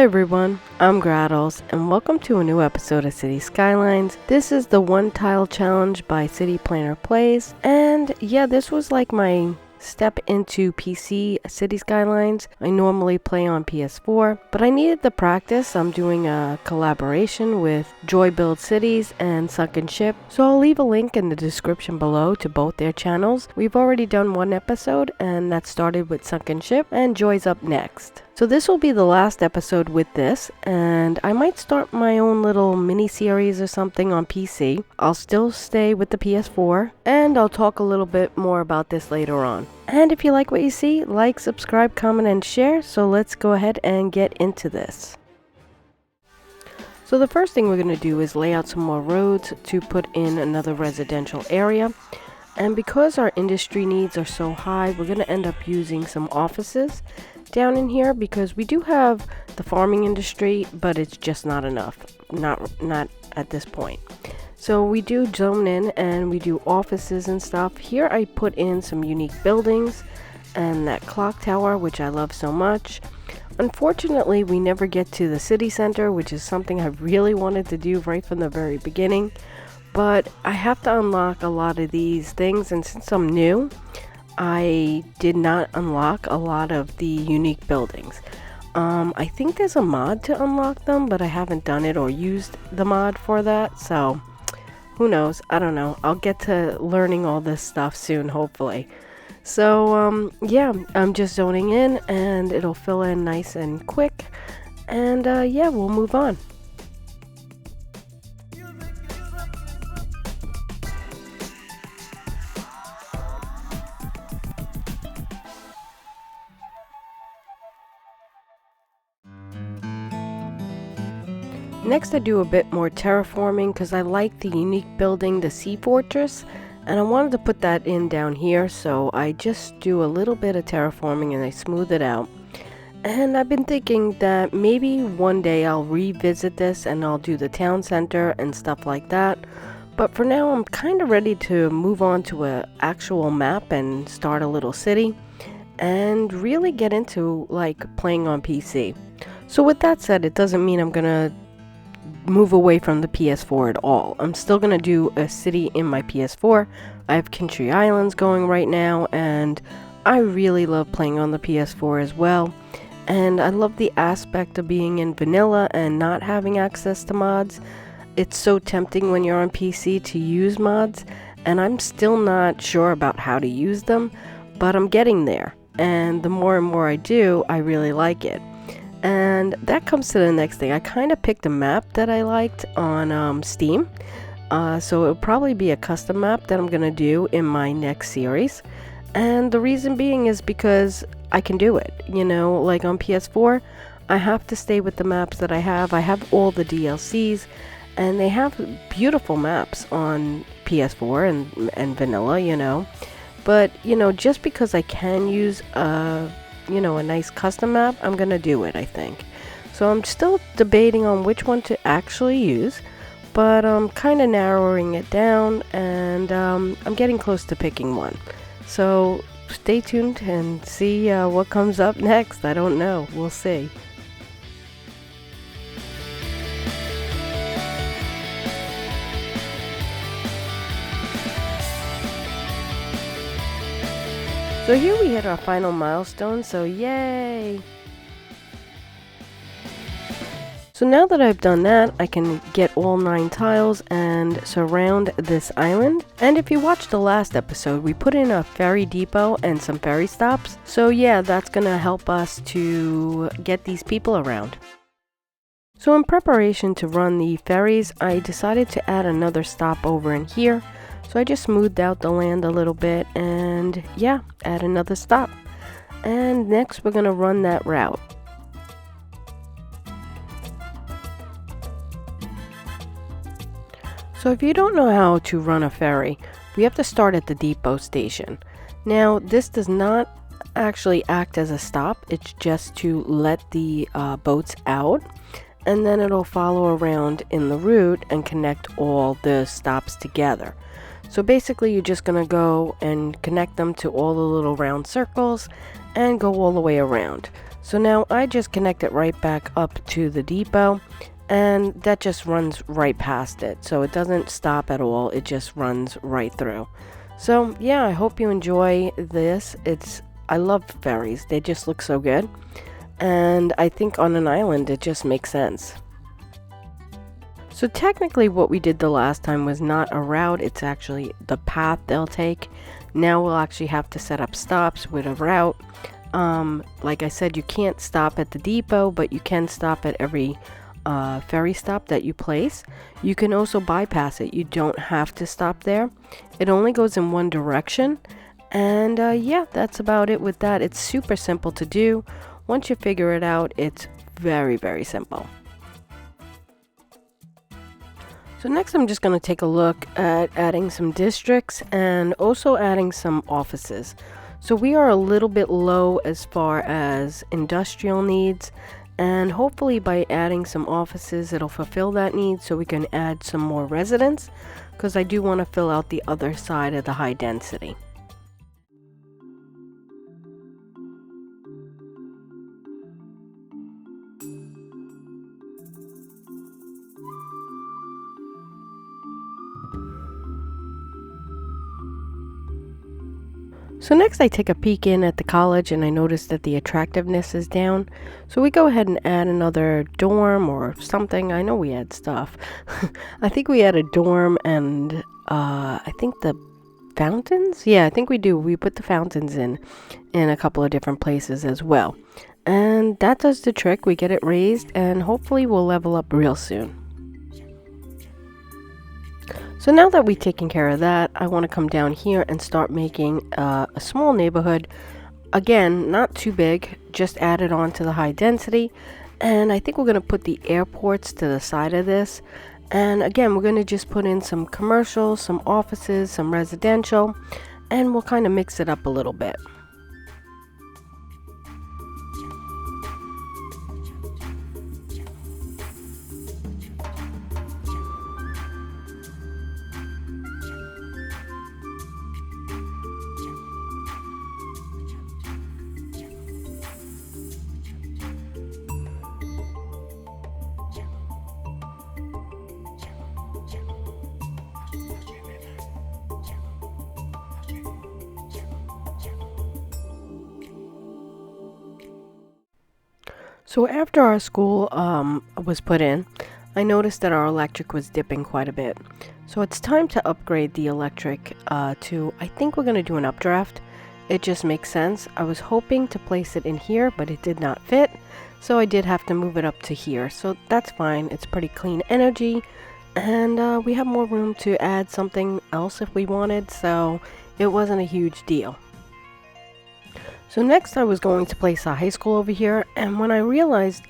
Hi everyone, I'm Grahtles, and welcome to a new episode of Cities Skylines. This is the one tile challenge by City Planner Plays, and yeah, this was like my step into PC City Skylines. I normally play on PS4, but I needed the practice. I'm doing a collaboration with Joy Build Cities and Sunken Ship, so I'll leave a link in the description below to both their channels. We've already done one episode, and that started with Sunken Ship, and Joy's up next. So this will be the last episode with this, and I might start my own little mini-series or something on PC. I'll still stay with the PS4, and I'll talk a little bit more about this later on. And if you like what you see, like, subscribe, comment, and share. So let's go ahead and get into this. So the first thing we're going to do is lay out some more roads to put in another residential area. And because our industry needs are so high, we're going to end up using some offices down in here because we do have the farming industry, but it's just not enough. Not at this point. So we do zone in and we do offices and stuff. Here I put in some unique buildings and that clock tower, which I love so much. Unfortunately, we never get to the city center, which is something I really wanted to do right from the very beginning. But I have to unlock a lot of these things, and since I'm new, I did not unlock a lot of the unique buildings. I think there's a mod to unlock them, but I haven't done it or used the mod for that, so who knows? I don't know. I'll get to learning all this stuff soon, hopefully. So, yeah, I'm just zoning in, and it'll fill in nice and quick, and yeah, we'll move on. Next, I do a bit more terraforming because I like the unique building, the Sea Fortress, and I wanted to put that in down here, so I just do a little bit of terraforming and I smooth it out. And I've been thinking that maybe one day I'll revisit this and I'll do the town center and stuff like that. But for now, I'm kind of ready to move on to an actual map and start a little city and really get into like playing on PC. So with that said, it doesn't mean I'm gonna move away from the PS4 at all. I'm still gonna do a city in my PS4. I have Country Islands going right now, and I really love playing on the PS4 as well. And I love the aspect of being in vanilla and not having access to mods. It's so tempting when you're on PC to use mods, and I'm still not sure about how to use them, but I'm getting there. And the more and more I do, I really like it. And that comes to the next thing. I kind of picked a map that I liked on Steam. So it'll probably be a custom map that I'm going to do in my next series. And the reason being is because I can do it. You know, like on PS4, I have to stay with the maps that I have. I have all the DLCs, and they have beautiful maps on PS4 and vanilla, you know. But, you know, just because I can use a nice custom map, I'm gonna do it, I think. So I'm still debating on which one to actually use, but I'm kind of narrowing it down, and I'm getting close to picking one. So stay tuned and see what comes up next. I don't know. We'll see. So here we hit our final milestone, so yay! So now that I've done that, I can get all 9 tiles and surround this island. And if you watched the last episode, we put in a ferry depot and some ferry stops. So yeah, that's gonna help us to get these people around. So in preparation to run the ferries, I decided to add another stop over in here. So I just smoothed out the land a little bit and yeah, add another stop. And next we're gonna run that route. So if you don't know how to run a ferry, we have to start at the depot station. Now this does not actually act as a stop, it's just to let the boats out, and then it'll follow around in the route and connect all the stops together. So basically you're just going to go and connect them to all the little round circles and go all the way around. So now I just connect it right back up to the depot, and that just runs right past it. So it doesn't stop at all, it just runs right through. So yeah, I hope you enjoy this. I love ferries, they just look so good. And I think on an island it just makes sense. So technically what we did the last time was not a route, it's actually the path they'll take. Now we'll actually have to set up stops with a route. Like I said, you can't stop at the depot, but you can stop at every ferry stop that you place. You can also bypass it. You don't have to stop there. It only goes in one direction. And yeah, that's about it with that. It's super simple to do. Once you figure it out, it's very, very simple. So next I'm just going to take a look at adding some districts and also adding some offices. So we are a little bit low as far as industrial needs, and hopefully by adding some offices it'll fulfill that need so we can add some more residents, because I do want to fill out the other side of the high density. So next I take a peek in at the college and I notice that the attractiveness is down. So we go ahead and add another dorm or something. I know we add stuff. I think we add a dorm and I think the fountains? Yeah, I think we do. We put the fountains in a couple of different places as well. And that does the trick. We get it raised and hopefully we'll level up real soon. So now that we've taken care of that, I want to come down here and start making a small neighborhood. Again, not too big, just add it on to the high density. And I think we're going to put the airports to the side of this. And again, we're going to just put in some commercial, some offices, some residential, and we'll kind of mix it up a little bit. So after our school was put in, I noticed that our electric was dipping quite a bit. So it's time to upgrade the electric to, I think we're going to do an updraft. It just makes sense. I was hoping to place it in here, but it did not fit. So I did have to move it up to here. So that's fine. It's pretty clean energy. And we have more room to add something else if we wanted. So it wasn't a huge deal. So next I was going to place a high school over here, and when I realized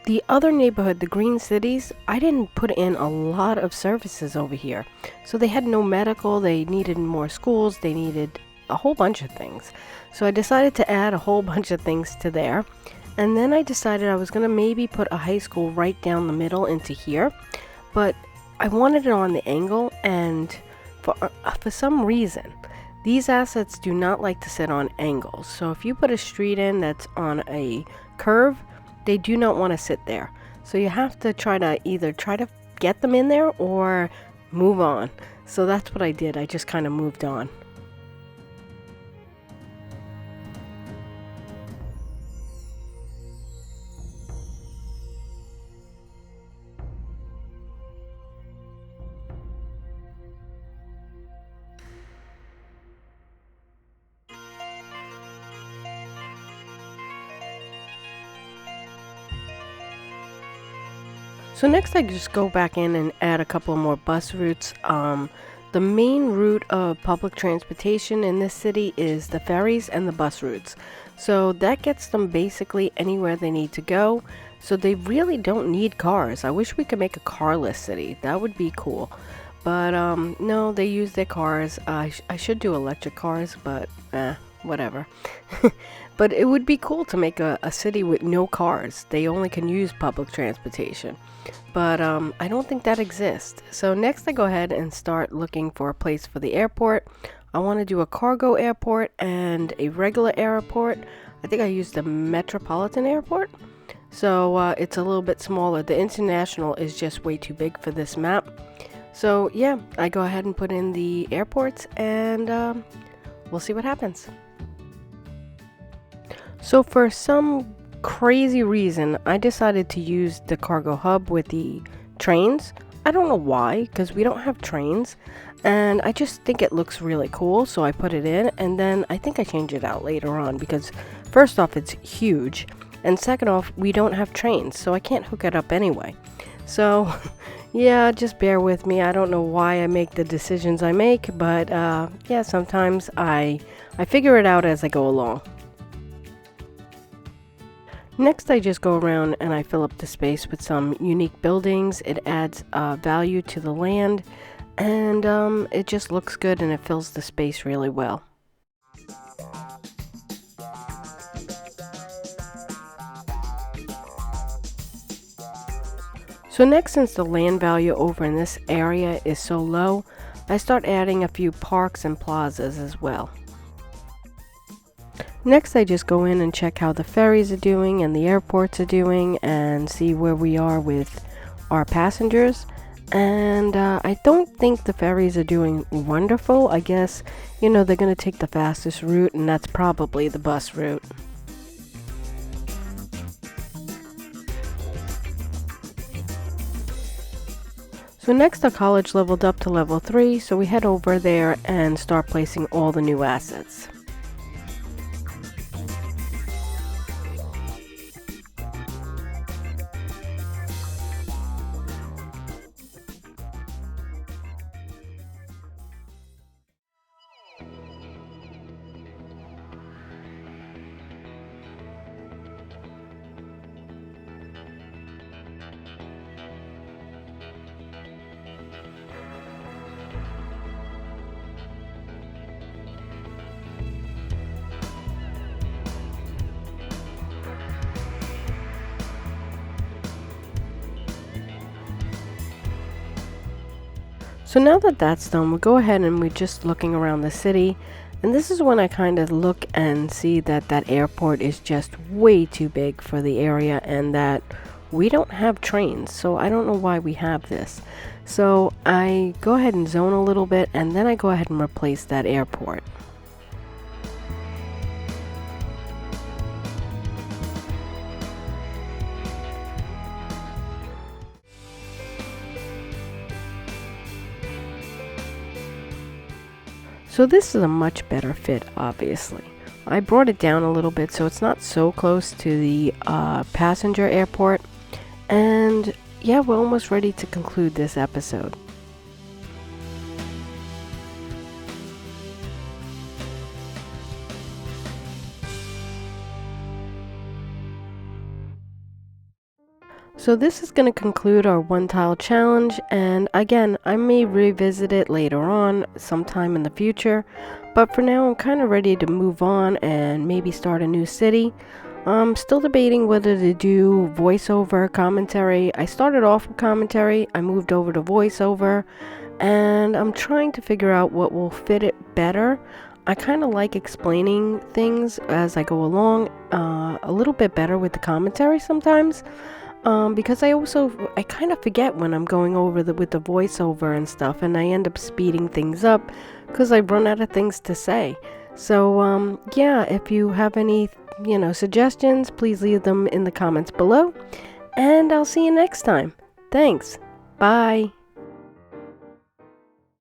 the other neighborhood, the Green Cities, I didn't put in a lot of services over here. So they had no medical, they needed more schools, they needed a whole bunch of things. So I decided to add a whole bunch of things to there. And then I decided I was going to maybe put a high school right down the middle into here. But I wanted it on the angle, and for some reason, these assets do not like to sit on angles. So if you put a street in that's on a curve, they do not want to sit there. So you have to either try to get them in there or move on. So that's what I did. I just kind of moved on. So next I just go back in and add a couple more bus routes. The main route of public transportation in this city is the ferries and the bus routes. So that gets them basically anywhere they need to go. So they really don't need cars. I wish we could make a carless city. That would be cool. But no, they use their cars. I should do electric cars, but whatever. But it would be cool to make a city with no cars. They only can use public transportation. But I don't think that exists. So next I go ahead and start looking for a place for the airport. I want to do a cargo airport and a regular airport. I think I used the Metropolitan Airport. So it's a little bit smaller. The International is just way too big for this map. So yeah, I go ahead and put in the airports, and we'll see what happens. So for some crazy reason, I decided to use the cargo hub with the trains. I don't know why, because we don't have trains, and I just think it looks really cool, so I put it in, and then I think I changed it out later on, because first off, it's huge, and second off, we don't have trains, so I can't hook it up anyway. So yeah, just bear with me. I don't know why I make the decisions I make, but yeah, sometimes I figure it out as I go along. Next, I just go around and I fill up the space with some unique buildings. It adds value to the land, and it just looks good, and it fills the space really well. So next, since the land value over in this area is so low, I start adding a few parks and plazas as well. Next, I just go in and check how the ferries are doing and the airports are doing, and see where we are with our passengers. And I don't think the ferries are doing wonderful. I guess, they're going to take the fastest route, and that's probably the bus route. So next, our college leveled up to level 3, so we head over there and start placing all the new assets. So now that that's done, we'll go ahead and we're just looking around the city, and this is when I kind of look and see that that airport is just way too big for the area, and that we don't have trains, so I don't know why we have this. So I go ahead and zone a little bit, and then I go ahead and replace that airport. So this is a much better fit, obviously. I brought it down a little bit so it's not so close to the passenger airport. And yeah, we're almost ready to conclude this episode. So this is going to conclude our one tile challenge, and again, I may revisit it later on sometime in the future, but for now I'm kind of ready to move on and maybe start a new city. I'm still debating whether to do voiceover commentary. I started off with commentary, I moved over to voiceover, and I'm trying to figure out what will fit it better. I kind of like explaining things as I go along a little bit better with the commentary sometimes. Because I kind of forget when I'm going over with the voiceover and stuff, and I end up speeding things up because I run out of things to say. So, yeah, if you have any, suggestions, please leave them in the comments below, and I'll see you next time. Thanks. Bye.